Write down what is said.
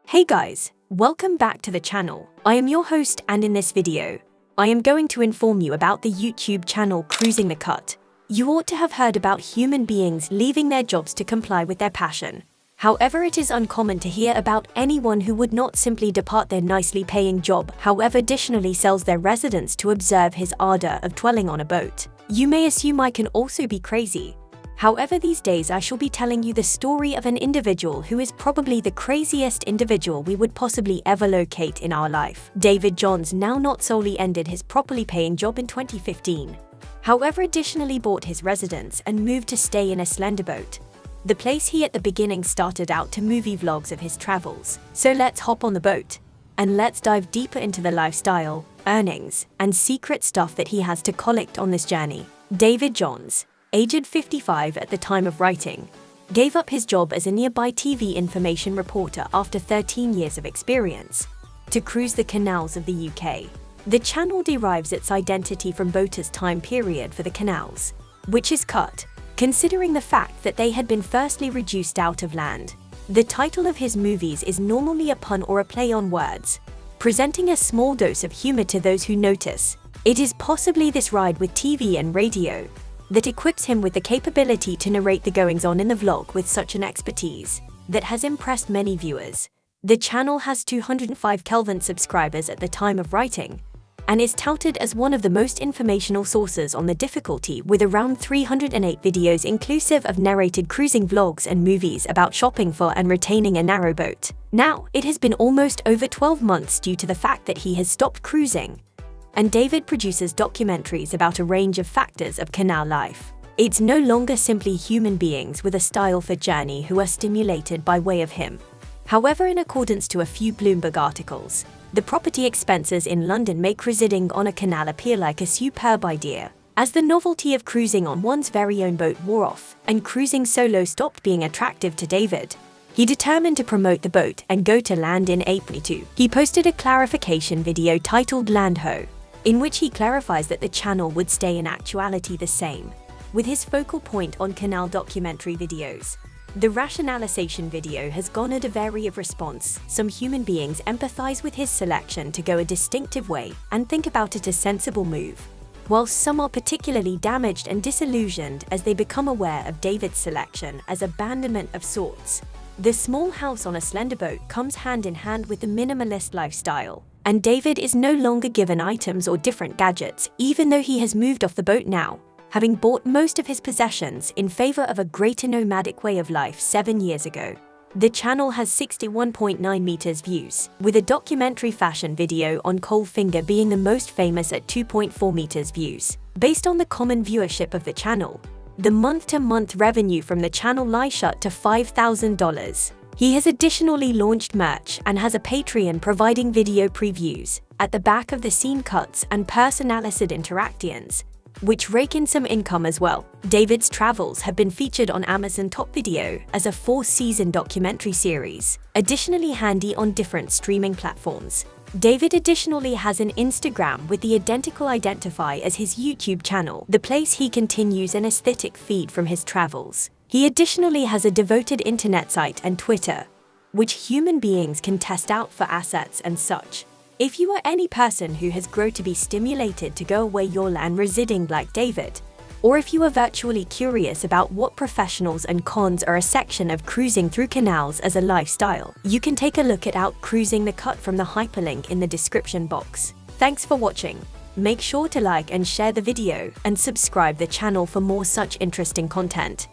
Hey guys, welcome back to the channel. I am your host, and in this video, I am going to inform you about the YouTube channel Cruising the Cut. You ought to have heard about human beings leaving their jobs to comply with their passion. However, it is uncommon to hear about anyone who would not simply depart their nicely paying job, however additionally sells their residence to observe his ardor of dwelling on a boat. You may assume I can also be crazy. However, these days I shall be telling you the story of an individual who is probably the craziest individual we would possibly ever locate in our life. David Johns now not solely ended his properly paying job in 2015. However, additionally bought his residence and moved to stay in a slender boat. The place he at the beginning started out to movie vlogs of his travels. So let's hop on the boat and let's dive deeper into the lifestyle, earnings, and secret stuff that he has to collect on this journey. David Johns, aged 55 at the time of writing, gave up his job as a nearby TV information reporter after 13 years of experience to cruise the canals of the UK. The channel derives its identity from boaters' time period for the canals, which is cut, considering the fact that they had been firstly reduced out of land. The title of his movies is normally a pun or a play on words, presenting a small dose of humor to those who notice. It is possibly this ride with TV and radio that equips him with the capability to narrate the goings-on in the vlog with such an expertise that has impressed many viewers. The channel has 205 Kelvin subscribers at the time of writing, and is touted as one of the most informational sources on the difficulty, with around 308 videos inclusive of narrated cruising vlogs and movies about shopping for and retaining a narrowboat. Now, it has been almost over 12 months due to the fact that he has stopped cruising, and David produces documentaries about a range of factors of canal life. It's no longer simply human beings with a style for journey who are stimulated by way of him. However, in accordance to a few Bloomberg articles, the property expenses in London make residing on a canal appear like a superb idea. As the novelty of cruising on one's very own boat wore off, and cruising solo stopped being attractive to David, he determined to promote the boat and go to land in April 2. He posted a clarification video titled Land Ho, in which he clarifies that the channel would stay in actuality the same, with his focal point on canal documentary videos. The rationalization video has garnered a variety of response. Some human beings empathize with his selection to go a distinctive way and think about it a sensible move, whilst some are particularly damaged and disillusioned as they become aware of David's selection as abandonment of sorts. The small house on a slender boat comes hand in hand with the minimalist lifestyle, and David is no longer given items or different gadgets, even though he has moved off the boat now, having bought most of his possessions in favor of a greater nomadic way of life 7 years ago. The channel has 61.9 meters views, with a documentary fashion video on Coalfinger being the most famous at 2.4 meters views. Based on the common viewership of the channel, the month-to-month revenue from the channel lies shut to $5,000. He has additionally launched merch and has a Patreon providing video previews, at the back of the scene cuts and personalized interactions, which rake in some income as well. David's travels have been featured on Amazon Top Video as a 4-season documentary series, additionally handy on different streaming platforms. David additionally has an Instagram with the identical identifier as his YouTube channel, the place he continues an aesthetic feed from his travels. He additionally has a devoted internet site and Twitter, which human beings can test out for assets and such. If you are any person who has grown to be stimulated to go away your land residing like David, or if you are virtually curious about what professionals and cons are a section of cruising through canals as a lifestyle, you can take a look at Out Cruising the Cut from the hyperlink in the description box. Thanks for watching. Make sure to like and share the video and subscribe the channel for more such interesting content.